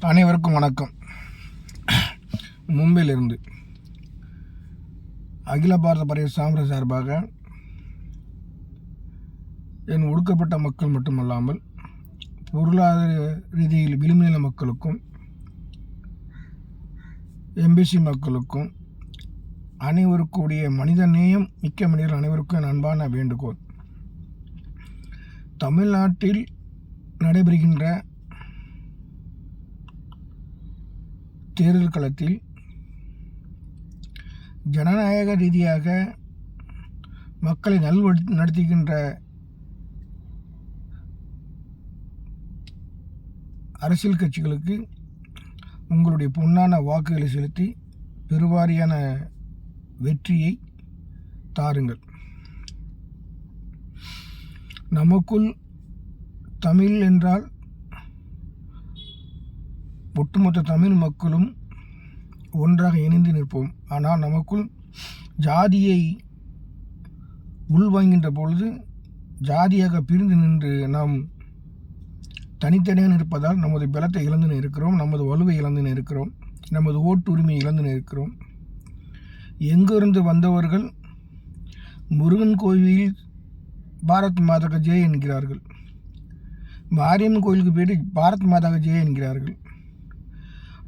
அனைவருக்கும் வணக்கம். மும்பையிலிருந்து அகில பாரத பறையர் சாம்ராஜ் சார்பாக என் ஒடுக்கப்பட்ட மக்கள் மட்டுமல்லாமல் பொருளாதார ரீதியில் விளிம்புநிலை மக்களுக்கும் எம்பிசி மக்களுக்கும் அனைவருக்குடைய மனித நேயம் மிக்க மனிதர்கள் அனைவருக்கும் என் அன்பான வேண்டுகோள். தமிழ்நாட்டில் நடைபெறுகின்ற தேர்தல் களத்தில் ஜனநாயக ரீதியாக மக்களை நடத்துகின்ற அரசியல் கட்சிகளுக்கு உங்களுடைய பொன்னான வாக்குகளை செலுத்தி பெருவாரியான வெற்றியை தாருங்கள். நமக்குள் தமிழ் என்றால் ஒட்டுமொத்த தமிழ் மக்களும் ஒன்றாக இணைந்து நிற்போம். ஆனால் நமக்குள் ஜாதியை உள்வாங்கின்ற பொழுது ஜாதியாக பிரிந்து நின்று நாம் தனித்தனியாக இருப்பதால் நமது பலத்தை இழந்து இருக்கிறோம், நமது வலுவை இழந்து இருக்கிறோம், நமது ஓட்டு உரிமையை இழந்து இருக்கிறோம். எங்கிருந்து வந்தவர்கள் முருகன் கோவில் பாரத் மாதா ஜெய் என்கிறார்கள், மாரியம்மன் கோயிலுக்கு போயிட்டு பாரத் மாதா ஜெய் என்கிறார்கள்.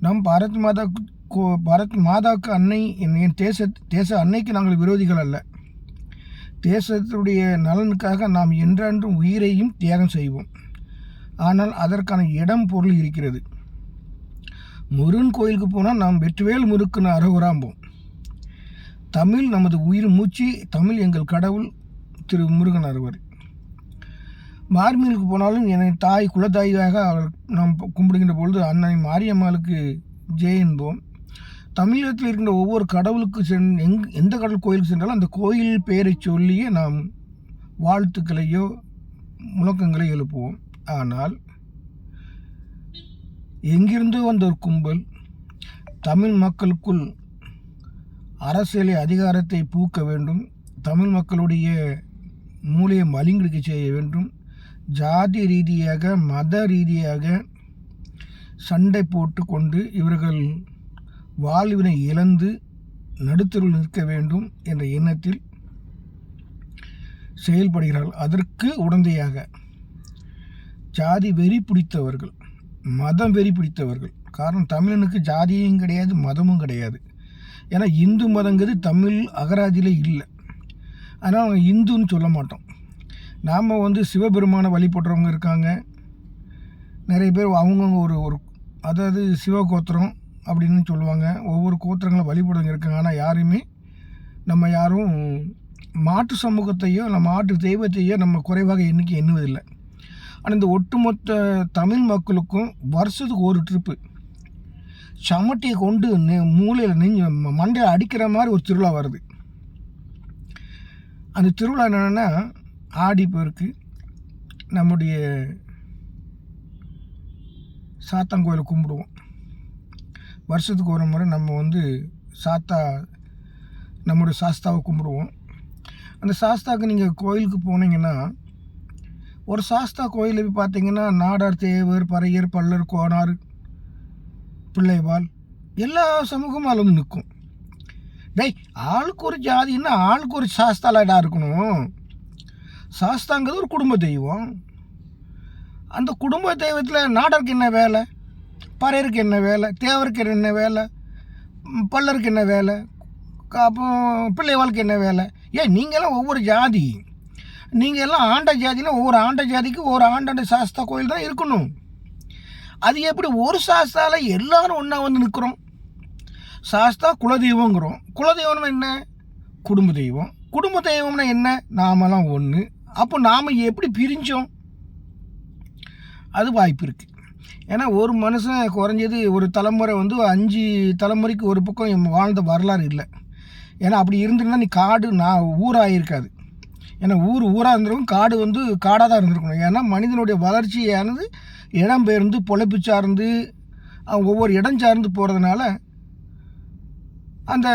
நம் பாரத் மாதாவுக்கு அன்னை என் தேச அன்னைக்கு நாங்கள் விரோதிகள் அல்ல. தேசத்துடைய நலனுக்காக நாம் என்றென்றும் உயிரையும் தியாகம் செய்வோம். ஆனால் அதற்கான இடம் பொருள் இருக்கிறது. முருகன் கோயிலுக்கு போனால் நாம் வெற்றிவேல் முருக்குன்னு அரோகராம்போம். தமிழ் நமது உயிர் மூச்சு, தமிழ் எங்கள் கடவுள் திரு முருகன் அறுவர். மார்மீனுக்கு போனாலும் என் தாய் குலத்தாயாக நாம் கும்பிடுகின்ற பொழுது அன்னை மாரியம்மாளுக்கு ஜெய் என்போம். தமிழகத்தில் இருக்கின்ற ஒவ்வொரு கடவுளுக்கு எந்த கடவுள் கோயிலுக்கு சென்றாலும் அந்த கோயில் பெயரை சொல்லியே நாம் வாழ்த்துக்களையோ முழக்கங்களை எழுப்புவோம். ஆனால் எங்கிருந்து வந்த ஒரு கும்பல் தமிழ் மக்களுக்குள் அரசியலை அதிகாரத்தை பூக்க வேண்டும், தமிழ் மக்களுடைய மூளையை மலிங்கடிக்க செய்ய வேண்டும், ஜாதி ரீதியாக மத ரீதியாக சண்டை போட்டு கொண்டு இவர்கள் வாழ்வினை இழந்து நடுத்தருள் நிற்க வேண்டும் என்ற எண்ணத்தில் செயல்படுகிறார்கள். அதற்கு உடந்தையாக ஜாதி வெறி பிடித்தவர்கள், மதம் வெறி பிடித்தவர்கள். காரணம், தமிழனுக்கு ஜாதியும் கிடையாது, மதமும் கிடையாது. ஏன்னா இந்து மதங்கிறது தமிழ் அகராதியில் இல்லை. அதனால் அவங்க இந்துன்னு சொல்ல மாட்டோம். நாம் சிவபெருமானை வழிபடுறவங்க இருக்காங்க. நிறைய பேர் அவங்கவுங்க ஒரு அதாவது சிவகோத்திரம் அப்படின்னு சொல்லுவாங்க. ஒவ்வொரு கோத்திரங்களும் வழிபடுறவங்க இருக்காங்க. ஆனால் யாரும் மாட்டு சமூகத்தையோ நம்ம மாட்டு தெய்வத்தையோ நம்ம குறைவாக எண்ணுவதில்லை. ஆனால் இந்த ஒட்டுமொத்த தமிழ் மக்களுக்கும் வருஷத்துக்கு ஒரு ட்ரிப்பு சமட்டியை கொண்டு மூளையில் மண்டையில் அடிக்கிற மாதிரி ஒரு திருவிழா வருது. அந்த திருவிழா என்னென்னா ஆடி பெருக்கு. நம்முடைய சாத்தான் கோயிலை கும்பிடுவோம். வருஷத்துக்கு ஒரு முறை நம்ம நம்முடைய சாஸ்தாவை கும்பிடுவோம். அந்த சாஸ்தாவுக்கு நீங்கள் கோயிலுக்கு போனீங்கன்னா ஒரு சாஸ்தா கோயிலில் போய் பார்த்தீங்கன்னா நாடார், தேவர், பறையர், பல்லர், கோனார், பிள்ளைவாள் எல்லா சமூகமும் அதில் நிற்கும். ஆளுக்கு ஒரு ஜாதின்னா ஆளுக்கு ஒரு சாஸ்தாலாடா இருக்கணும். சாஸ்தாங்கிறது ஒரு குடும்ப தெய்வம். அந்த குடும்ப தெய்வத்தில் நாடருக்கு என்ன வேலை, பறையருக்கு என்ன வேலை, தேவருக்கு என்ன வேலை, பல்லருக்கு என்ன வேலை, அப்போ பிள்ளைவாளுக்கு என்ன வேலை? நீங்கள்லாம் ஒவ்வொரு ஜாதி, நீங்கள் எல்லாம் ஆண்ட ஜாதினா ஒவ்வொரு ஆண்ட ஜாதிக்கு ஒரு ஆண்டாண்ட சாஸ்தா கோயில் தான் இருக்கணும். அது எப்படி ஒரு சாஸ்தாவில் எல்லோரும் ஒன்றா நிற்கிறோம்? சாஸ்தா குலதெய்வங்கிறோம். குலதெய்வம்னா என்ன? குடும்ப தெய்வம். குடும்ப தெய்வம்னா என்ன? நாமெல்லாம் ஒன்று. அப்போ நாம் எப்படி பிரிஞ்சோம்? அது வாய்ப்பு இருக்குது. ஏன்னா ஒரு மனுஷன் குறைஞ்சது ஒரு தலைமுறை 5 தலைமுறைக்கு ஒரு பக்கம் வாழ்ந்த வரலாறு இல்லை. ஏன்னா அப்படி இருந்திருந்தால் நீ காடு ஊராக இருக்காது. ஏன்னா ஊராக இருந்திருக்கும், காடு காடாக தான் இருந்திருக்கணும். ஏன்னா மனிதனுடைய வளர்ச்சியானது இடம்பெயர்ந்து பொழைப்பு சார்ந்து ஒவ்வொரு இடம் சார்ந்து போகிறதுனால அந்த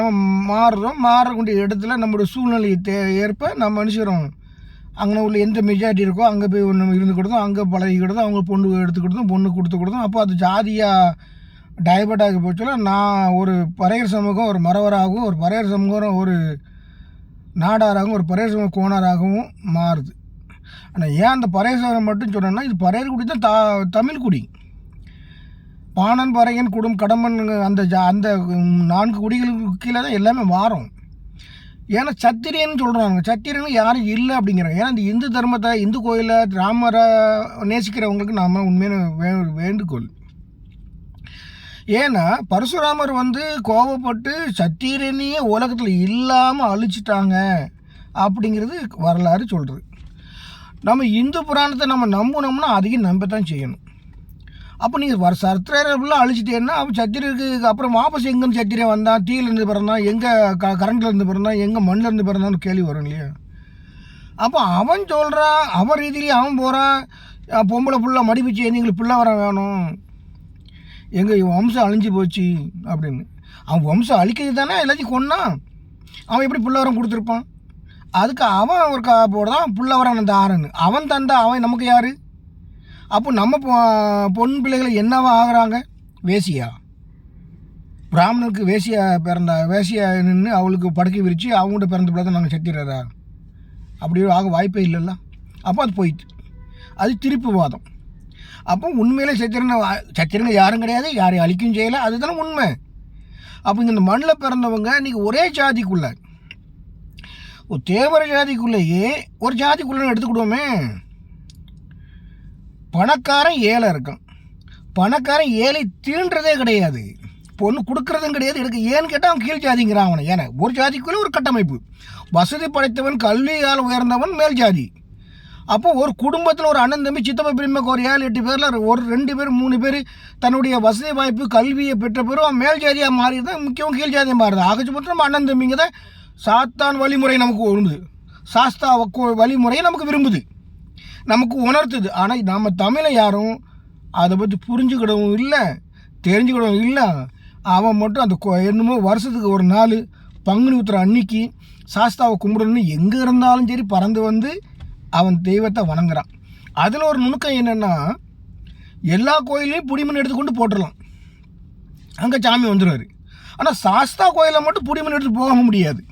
நம்ம மாறக்கூடிய இடத்துல நம்மளுடைய சூழ்நிலையை ஏற்ப நம்ம மனுஷரும் அங்கே உள்ள எந்த மெஜாரிட்டி இருக்கோ அங்கே போய் ஒன்று இருந்துக்கிட்டதும், அங்கே பழகிக்கிட்டதும், அவங்க பொண்ணு எடுத்துக்கிட்டதும், பொண்ணு கொடுத்துக்கிட்டதும், அப்போ அது ஜாதியாக டைவர்ட் ஆகி போச்சுன்னா, நான் ஒரு பறையர் சமூகம் ஒரு மறவராகவும், ஒரு பறையர் சமூகம் ஒரு நாடாராகவும், ஒரு பறையர் சமூக கோணராகவும் மாறுது. ஆனால் ஏன் அந்த பறையர் சமூகம் மட்டும் சொன்னேன்னா, இது பறையர் குடி தான் தமிழ் குடி. பாணன், பறையன், குடும், கடம்பன் அந்த அந்த 4 குடிகளுக்கு கீழே தான் எல்லாமே மாறும். ஏன்னா சத்திரியன்னு சொல்கிறாங்க. சத்திரியன்னு யாரும் இல்லை அப்படிங்கிறாங்க. ஏன்னா இந்த இந்து தர்மத்தை, இந்து கோயிலை, ராமரை நேசிக்கிறவங்களுக்கு நாம் உண்மையான வேண்டுகோள். ஏன்னா பரசுராமர் கோபப்பட்டு சத்திரியனையே உலகத்தில் இல்லாமல் அழிச்சிட்டாங்க அப்படிங்கிறது வரலாறு சொல்கிறது. நம்ம இந்து புராணத்தை நம்ம நம்பினோம்னா அதையும் நம்பத்தான் செய்யணும். அப்போ நீங்கள் சத்திரியர்கள்லாம் அழிச்சிட்டேன்னா அப்போ சத்திரியருக்கு அப்புறம் வாபஸ் எங்கேருந்து சத்திரியன் வந்தான்? தீயிலேருந்து பிறந்தான், எங்கே கரண்ட்லேருந்து பிறந்தான், எங்கே மண்ணிலேருந்து பிறந்தான்னு கேள்வி வரும் இல்லையா? அப்போ அவன் சொல்கிறான், அவன் ரீதியிலே அவன் போகிறான், பொம்பளை ஃபுல்லாக மடிப்பிச்சு எங்களுக்கு பிள்ளை வர வேணும், எங்கள் வம்சம் அழிஞ்சு போச்சு அப்படின்னு. அவன் வம்சம் அழிக்கிறது தானே எல்லாத்தையும் கொன்னான். அவன் எப்படி பிள்ளை வரம் கொடுத்துருப்பான்? அதுக்கு அவன் ஒரு போடுதான் பிள்ளை வரம் அந்த ஆரன்னு அவன் தந்தா. அவன் நமக்கு யார்? அப்போ நம்ம பொன் பிள்ளைகள் என்னவா ஆகுறாங்க? வேசியா? பிராமணனுக்கு வேசியா நின்று அவளுக்கு படுக்கை விரித்து அவங்கள்ட்ட பிறந்த பிள்ளை தான் நாங்கள் சத்திரரா? அப்படி ஆக வாய்ப்பே இல்லைல்ல. அப்போ அது போயிட்டு அது திருப்பி வாதம். அப்போ உண்மையிலே சத்திரங்க யாரும் கிடையாது, யாரையும் அழிக்கும் செய்யலை, அதுதானே உண்மை. அப்போ இங்கே இந்த மண்ணில் பிறந்தவங்க இன்றைக்கி ஒரே ஜாதிக்குள்ளே, ஒரு தேவர ஜாதிக்குள்ளேயே ஒரு ஜாதிக்குள்ளே எடுத்துக்கிடுவோமே. பணக்காரன் ஏழை இருக்கான். பணக்காரன் ஏழை தீண்டுறதே கிடையாது, பொண்ணு கொடுக்குறதும் கிடையாது. ஏன்னு கேட்டால் அவன் கீழ் ஜாதிங்கிறான் அவனை. ஏன்னா ஒரு ஜாதிக்குள்ளே ஒரு கட்டமைப்பு. வசதி படைத்தவன், கல்வியால் உயர்ந்தவன் மேல் ஜாதி. அப்போ ஒரு குடும்பத்தில் ஒரு அண்ணன், தம்பி, சித்தப்பா, பெரியம்மாக்கு ஒரு 7-8 பேரில் ஒரு 2 பேர் 3 பேர் தன்னுடைய வசதி வாய்ப்பு கல்வியை பெற்ற பேரும் அவன் மேல் ஜாதியாக மாறி தான் முக்கியம் கீழ் ஜாதியாக மாறுது. ஆகச்சு மட்டும் நம்ம அண்ணன் தம்பிங்க தான் சாத்தான் வழிமுறை நமக்கு விரும்புது, சாஸ்தா வழிமுறையை நமக்கு விரும்புது, நமக்கு உணர்த்துது. ஆனால் நம்ம தமிழை யாரும் அதை பற்றி புரிஞ்சுக்கிடவும் இல்லை, தெரிஞ்சுக்கிடவும் இல்லை. அவன் மட்டும் அந்த என்னமோ வருஷத்துக்கு ஒரு நாள் பங்குனி உத்திர அன்னைக்கு சாஸ்தாவை கும்பிடணும்னு எங்கே இருந்தாலும் சரி பறந்து அவன் தெய்வத்தை வணங்குறான். அதில் ஒரு நுணுக்கம் என்னென்னா, எல்லா கோயிலையும் புடிமண் எடுத்துக்கொண்டு போட்டுடலாம், அங்கே சாமி வந்துடுவார். ஆனால் சாஸ்தா கோயிலை மட்டும் புடிமண் எடுத்து போக முடியாது.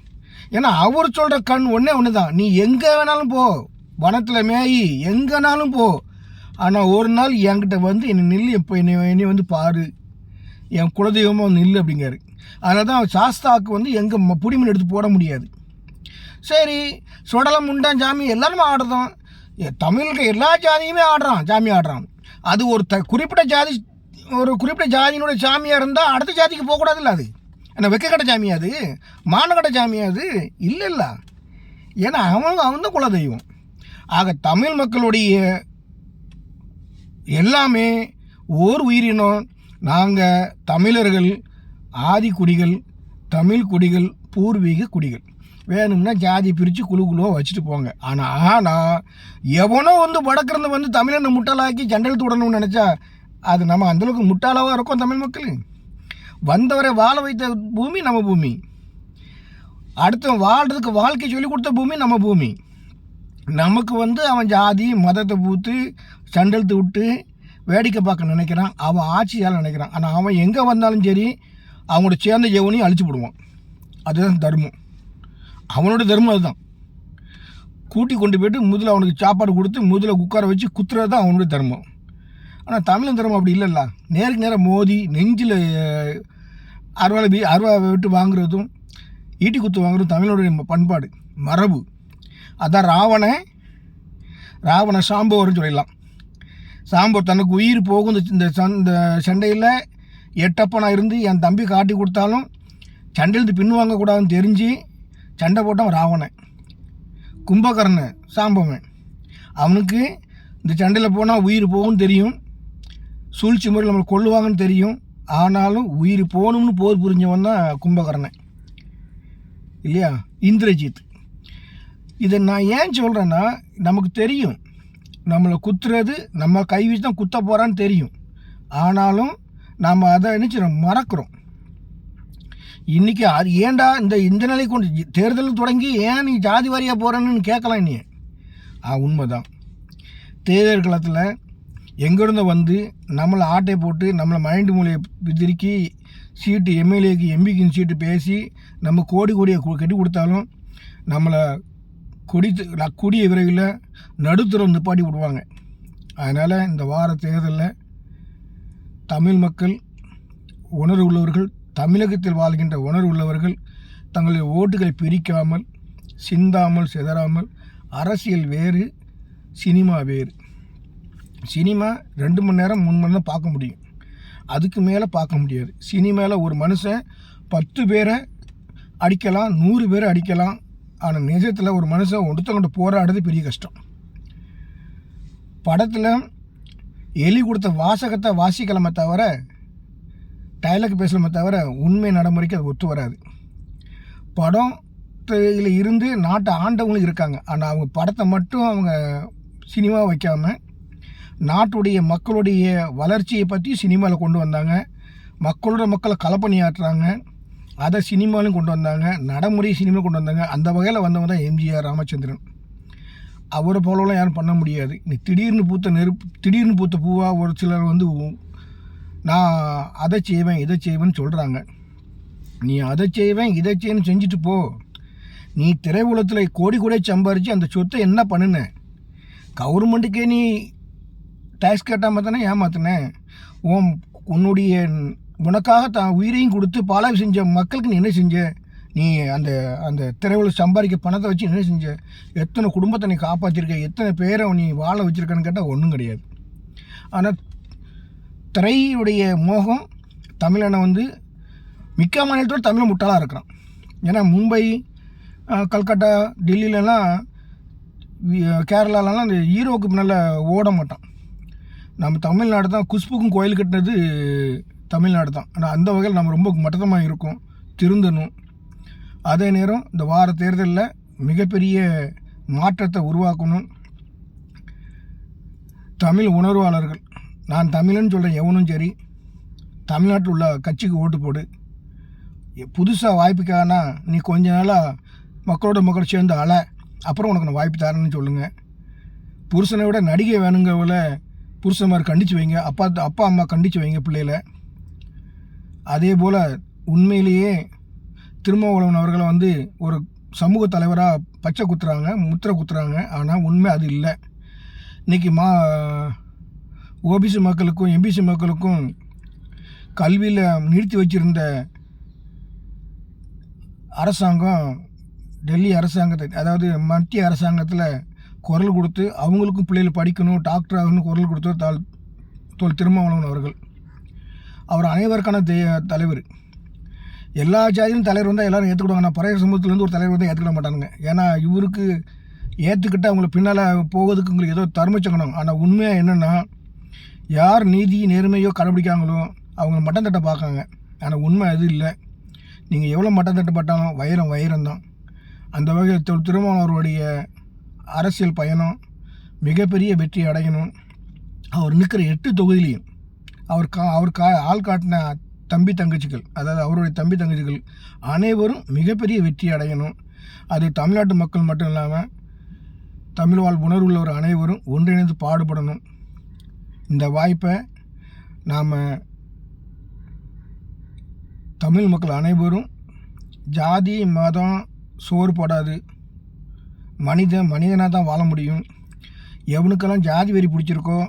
ஏன்னா அவர் சொல்கிற கண் ஒன்று தான், நீ எங்கே வேணாலும் போ, வனத்தில் மேயி எங்கேனாலும் போ, ஆனால் ஒரு நாள் என்கிட்ட என்னை நில்லு, எப்போ என்னை பாரு, என் குலதெய்வமாக நில்லு அப்படிங்காரு. அதனால தான் சாஸ்தாவுக்கு எங்கே புடிமண் எடுத்து போட முடியாது. சரி, சுடலம் உண்டான் சாமி எல்லாருமே ஆடுறோம். தமிழுக்கு எல்லா ஜாதியுமே சாமி ஆடுறான். அது ஒரு குறிப்பிட்ட ஜாதியினுடைய சாமியாக இருந்தால் அடுத்த ஜாதிக்கு போகக்கூடாதுல்ல. அது என்ன வெக்கக்கட்ட சாமியா? அது மானக்கட்ட சாமியா? அது இல்லை. ஏன்னா அவன் தான் குலதெய்வம். ஆக தமிழ் மக்களுடைய எல்லாமே ஓர் உயிரினம். நாங்கள் தமிழர்கள் ஆதி குடிகள், தமிழ் குடிகள், பூர்வீக குடிகள். வேணும்னா ஜாதி பிரித்து குழுவாக வச்சுட்டு போங்க. ஆனால் எவனோ வடக்கிருந்து தமிழனை முட்டாளாக்கி சண்டல் தொடரணும்னு நினச்சா அது நம்ம அந்தளவுக்கு முட்டாளாக இருக்கும். தமிழ் மக்கள் வந்தவரை வாழ வைத்த பூமி நம்ம பூமி, அடுத்த வாழ்கிறதுக்கு வாழ்க்கை சொல்லிக் கொடுத்த பூமி நம்ம பூமி. நமக்கு அவன் ஜாதி மதத்தை பூத்து சண்டெழுத்து விட்டு வேடிக்கை பார்க்க நினைக்கிறான், அவன் ஆட்சியால் நினைக்கிறான். ஆனால் அவன் எங்கே வந்தாலும் சரி அவங்களோட சேர்ந்த ஜெவனையும் அழிச்சு போடுவான். அதுதான் தர்மம். அவனோட தர்மம் அதுதான். கூட்டி கொண்டு போய்ட்டு முதல்ல அவனுக்கு சாப்பாடு கொடுத்து முதல்ல உட்கார வச்சு குத்துறது தான் அவனுடைய தர்மம். ஆனால் தமிழன் தர்மம் அப்படி இல்லைல்ல. நேருக்கு நேரம் மோதி நெஞ்சில் அருவா விட்டு வாங்குறதும் ஈட்டி குத்து வாங்குறதும் தமிழனுடைய பண்பாடு மரபு. அதான் ராவண சாம்பவர்னு சொல்லிடலாம். சாம்பவர் தனக்கு உயிர் போகும் இந்த சண்டையில் எட்டப்பனாக இருந்து என் தம்பி காட்டி கொடுத்தாலும் சண்டையிலிருந்து பின் வாங்கக்கூடாதுன்னு தெரிஞ்சு சண்டை போட்டான் ராவணன். கும்பகர்ணன் சாம்பவன், அவனுக்கு இந்த சண்டையில் போனால் உயிர் போகும்னு தெரியும், சூழ்ச்சி முறையில் நம்மளை கொல்லுவாங்கன்னு தெரியும். ஆனாலும் உயிர் போகணும்னு போர் புரிஞ்சவன் தான் கும்பகர்ணன் இல்லையா, இந்திரஜித். இதை நான் ஏன் சொல்கிறேன்னா, நமக்கு தெரியும் நம்மளை குத்துறது நம்ம கை வச்சு தான் குத்த போகிறான்னு தெரியும். ஆனாலும் நாம் அதை நினச்சிடும் மறக்கிறோம். இன்றைக்கி அது ஏன்டா இந்த நிலை கொண்டு தேர்தல் தொடங்கி ஏன் நீ ஜாதி வாரியாக போகிறேன்னு கேட்கலாம். நீ உண்மைதான். தேர்தல் காலத்தில் எங்கேருந்து வந்து நம்மளை ஆட்டை போட்டு நம்மளை மைண்டு மூலையை திருக்கி சீட்டு எம்எல்ஏக்கு எம்பிக்குன்னு சீட்டு பேசி நம்ம கோடியை கட்டி கொடுத்தாலும் நம்மளை கூடிய விரைவில் நடுத்தரம் நிப்பாட்டி விடுவாங்க. அதனால் இந்த வார தேர்தலில் தமிழ் மக்கள் உணர்வு உள்ளவர்கள், தமிழகத்தில் வாழ்கின்ற உணர்வு உள்ளவர்கள் தங்களுடைய ஓட்டுகளை பிரிக்காமல், சிந்தாமல், சிதறாமல், அரசியல் வேறு, சினிமா வேறு. சினிமா 2 மணி நேரம் 3 மணி நேரம் பார்க்க முடியும், அதுக்கு மேலே பார்க்க முடியாது. சினிமாவில் ஒரு மனுஷன் 10 பேரை அடிக்கலாம், 100 பேரை அடிக்கலாம். ஆனால் நிஜத்தில் ஒரு மனுஷன் ஒருத்தவங்கிட்ட போராடுறது பெரிய கஷ்டம். படத்தில் எலி கொடுத்த வாசகத்தை வாசிக்கலாமே தவிர, டைலாக் பேசலாமே தவிர உண்மை நடைமுறைக்கு அது ஒத்து வராது. படத்தில் இருந்து நாட்டை ஆண்டவங்களும் இருக்காங்க. ஆனால் அவங்க படத்தை மட்டும் அவங்க சினிமா வைக்காமல் நாட்டுடைய மக்களுடைய வளர்ச்சியை பற்றி சினிமாவில் கொண்டு வந்தாங்க. மக்களை களப்பணியாற்றுறாங்க, அதை சினிமாவிலும் கொண்டு வந்தாங்க, நடைமுறை சினிமாவில் கொண்டு வந்தாங்க. அந்த வகையில் வந்தவங்க தான் எம்ஜிஆர் ராமச்சந்திரன். அவரை போலலாம் யாரும் பண்ண முடியாது. நீ திடீர்னு பூத்த பூவாக ஒரு சிலர் வந்து நான் அதை செய்வேன் இதை செய்வேன்னு சொல்கிறாங்க. நீ அதை செய்வேன் இதை செய்வேன்னு செஞ்சுட்டு போ. நீ திரையுலகத்தில் கோடி சம்பாரித்து அந்த சொத்தை என்ன பண்ணுன? கவர்மெண்ட்டுக்கே நீ டேக்ஸ் கட்டாமல் தானே ஏமாத்தினேன். உன்னுடைய உனக்காக உயிரையும் கொடுத்து பாலாவி செஞ்ச மக்களுக்கு நீ என்ன செஞ்ச? நீ அந்த அந்த திரையுலக சம்பாதிக்க பணத்தை வச்சு என்ன செஞ்ச? எத்தனை குடும்பத்தை நீ காப்பாற்றிருக்க? எத்தனை பேரை நீ வாழ வச்சுருக்கன்னு கேட்டால் ஒன்றும் கிடையாது. ஆனால் திரையுடைய மோகம் தமிழனை வந்து மிக்க மாநிலத்தோடு தமிழை முட்டாளாக இருக்கிறான். ஏன்னா மும்பை, கல்கட்டா, டெல்லியிலலாம், கேரளாலலாம் அந்த ஹீரோவுக்கு பின்னால் ஓட மாட்டான். நம்ம தமிழ்நாடு தான். குஷ்புக்கும் கோயில் கட்டினது தமிழ்நாடு தான். ஆனால் அந்த வகையில் நம்ம ரொம்ப மட்டமாக இருக்கும், திருந்தணும். அதே நேரம் இந்த வார தேர்தலில் மிகப்பெரிய மாற்றத்தை உருவாக்கணும். தமிழ் உணர்வாளர்கள், நான் தமிழன்னு சொல்கிறேன் எவனும் சரி, தமிழ்நாட்டில் உள்ள கட்சிக்கு ஓட்டு போடு. புதுசாக வாய்ப்புக்கானா நீ கொஞ்ச நாளாக மக்கள் சேர்ந்து அப்புறம் உனக்கு நான் வாய்ப்பு தரேன்னு சொல்லுங்கள். புருஷனை விட நடிகை வேணுங்கவள புருஷன்மார் கண்டித்து வைங்க, அப்பா அம்மா கண்டித்து வைங்க பிள்ளைகளை. அதே போல் உண்மையிலேயே திருமாவளவன் அவர்களை வந்து ஒரு சமூக தலைவராக பச்சை குத்துறாங்க, முத்திரை குத்துறாங்க. ஆனால் உண்மை அது இல்லை. இன்றைக்கி ஓபிசி மக்களுக்கும் எம்பிசி மக்களுக்கும் கல்வியில் நிறுத்தி வச்சுருந்த அரசாங்கம், டெல்லி அரசாங்கத்தை, அதாவது மத்திய அரசாங்கத்தில் குரல் கொடுத்து அவங்களுக்கும் பிள்ளைகள் படிக்கணும், டாக்டர் ஆகணும்னு குரல் கொடுத்த திருமாவளவன் அவர்கள். அவர் அனைவருக்கான தலைவர். எல்லா ஜாதியிலும் தலைவர் வந்தால் எல்லோரும் ஏற்றுக்கிடுவாங்க. ஆனால் பறையர் சமூகத்துலேருந்து ஒரு தலைவர் வந்தால் ஏற்றுக்கிட மாட்டானுங்க. ஏன்னா இவருக்கு ஏற்றுக்கிட்டு அவங்கள பின்னால் போகிறதுக்கு உங்களுக்கு ஏதோ தர்மச்சங்கணும். ஆனால் உண்மையாக என்னென்னா, யார் நீதி நேர்மையோ கடைபிடிக்காங்களோ அவங்க மட்டம் தட்டை பார்க்காங்க. ஆனால் உண்மை அது இல்லை. நீங்கள் எவ்வளோ மட்டம் தட்டப்பட்டாலும் வைரம் தான். அந்த வகையில் திருமாவளவன் அவருடைய அரசியல் பயணம் மிகப்பெரிய வெற்றி அடையணும். அவர் நிற்கிற 8 தொகுதியிலையும் அவர் ஆள் காட்டின தம்பி தங்கச்சிகள், அதாவது அவருடைய தம்பி தங்கச்சிகள் அனைவரும் மிகப்பெரிய வெற்றி அடையணும். அது தமிழ்நாட்டு மக்கள் மட்டும் இல்லாமல் தமிழ் வாழ் உணர்வுள்ளவர் அனைவரும் ஒன்றிணைந்து பாடுபடணும். இந்த வாய்ப்பை நாம் தமிழ் மக்கள் அனைவரும் ஜாதி மதம் சோறு போடாது, மனிதனாக தான் வாழ முடியும். எவனுக்கெல்லாம் ஜாதி வெறி பிடிச்சிருக்கோ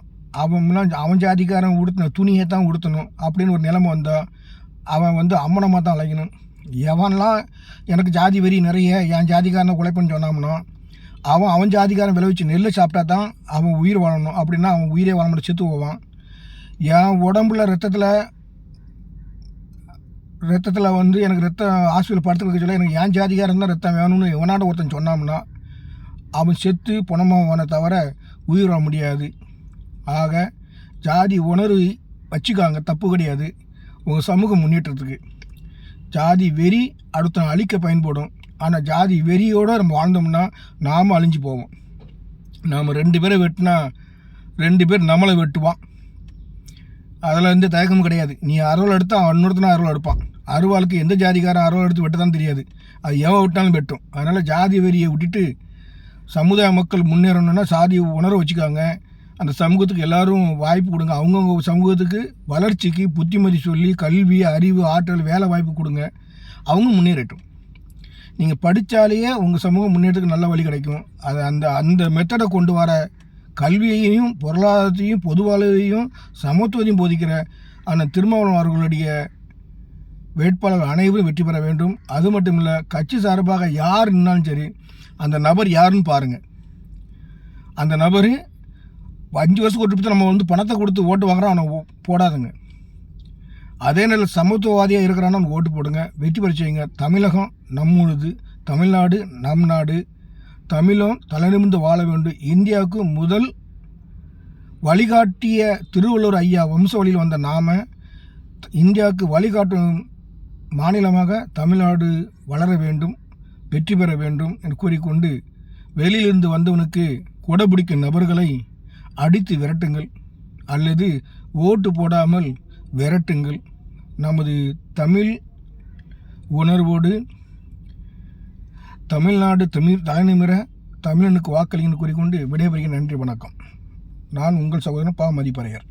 அவன் ஜாதிக்காரன் உடுத்தின துணியை தான் உடுத்தணும் அப்படின்னு ஒரு நிலைமை வந்தால் அவன் வந்து அம்மனமாக தான் அழைக்கணும். எவன்லாம் எனக்கு ஜாதி வெறி நிறைய என் ஜாதிக்காரனை உழைப்புன்னு சொன்னாம்னா அவன் ஜாதிக்காரன் விளைவிச்சு நெல்லை சாப்பிட்டா தான் அவன் உயிர் வாழணும். அப்படின்னா அவன் உயிரே வாழ முடியும், செத்து போவான். என் உடம்புல ரத்தத்தில் வந்து எனக்கு ஹாஸ்பிட்டல் படுத்துக்க சொல்ல எனக்கு என் ஜாதிக்காரன் தான் ரத்தம் வேணும்னு இவனாட ஒருத்தன் சொன்னாம்னா அவன் செத்து பணமாவான தவிர உயிர் வாழ முடியாது. ஆக ஜாதி உணர்வு வச்சுக்காங்க, தப்பு கிடையாது உங்கள் சமூக முன்னேற்றத்துக்கு. ஜாதி வெறி அடுத்த அழிக்க பயன்படும். ஆனால் ஜாதி வெறியோடு நம்ம வாழ்ந்தோம்னா நாம் அழிஞ்சு போவோம். நாம் 2 பேரை வெட்டினா 2 பேர் நம்மளை வெட்டுவான். அதில் எந்த தயக்கமும் கிடையாது. நீ அறுவல் எடுத்தால் இன்னொருத்தனா அறுவல் எடுப்பான். அறுவாளுக்கு எந்த ஜாதிக்காரன் அறுவல் எடுத்து வெட்ட தான் தெரியாது, அது எவன் விட்டாலும் வெட்டும். அதனால் ஜாதி வெறியை விட்டுட்டு சமுதாய மக்கள் முன்னேறணும்னா சாதி உணர்வு வச்சுக்காங்க. அந்த சமூகத்துக்கு எல்லோரும் வாய்ப்பு கொடுங்க. அவங்கவுங்க சமூகத்துக்கு வளர்ச்சிக்கு புத்திமதி சொல்லி கல்வி, அறிவு, ஆற்றல், வேலை வாய்ப்பு கொடுங்க. அவங்க முன்னேறட்டும். நீங்கள் படித்தாலேயே உங்கள் சமூகம் முன்னேற்றத்துக்கு நல்ல வழி கிடைக்கும். அது அந்த அந்த மெத்தடை கொண்டு வர கல்வியையும் பொருளாதாரத்தையும் பொதுவாழ்வையும் சமத்துவத்தையும் போதிக்கிற அந்த திருமாவளவன் அவர்களுடைய வேட்பாளர் அனைவரும் வெற்றி பெற வேண்டும். அது மட்டும் இல்லை, கட்சி சார்பாக யார் நின்னாலும் சரி, அந்த நபர் யாருன்னு பாருங்கள். அந்த நபர் 5 வருஷத்துக்கு ஒரு ட்ரிப் நம்ம பணத்தை கொடுத்து ஓட்டு வாங்குறோம், அவனை போடாதுங்க. அதே நேரத்தில் சமத்துவவாதியாக இருக்கிறான்னு அவனுக்கு ஓட்டு போடுங்க, வெற்றி பெற செய்யுங்க. தமிழகம் நம்முழுது, தமிழ்நாடு நம் நாடு, தமிழும் தலைநிமிர்ந்து வாழ வேண்டும். இந்தியாவுக்கு முதல் வழிகாட்டிய திருவள்ளுவர் ஐயா வம்ச வழியில் வந்த நாம இந்தியாவுக்கு வழிகாட்டும் மாநிலமாக தமிழ்நாடு வளர வேண்டும், வெற்றி பெற வேண்டும் என்று கூறிக்கொண்டு, வெளியிலிருந்து வந்தவனுக்கு கொடைபிடிக்கும் நபர்களை அடித்து விரட்டுங்கள் அல்லது ஓட்டு போடாமல் விரட்டுங்கள். நமது தமிழ் உணர்வோடு தமிழ்நாடு தலைநிமிர தமிழனுக்கு வாக்களின்னு கூறிக்கொண்டு விடைபெறுகிறேன். நன்றி, வணக்கம். நான் உங்கள் சகோதரன் பா. மதிப்பறையர்.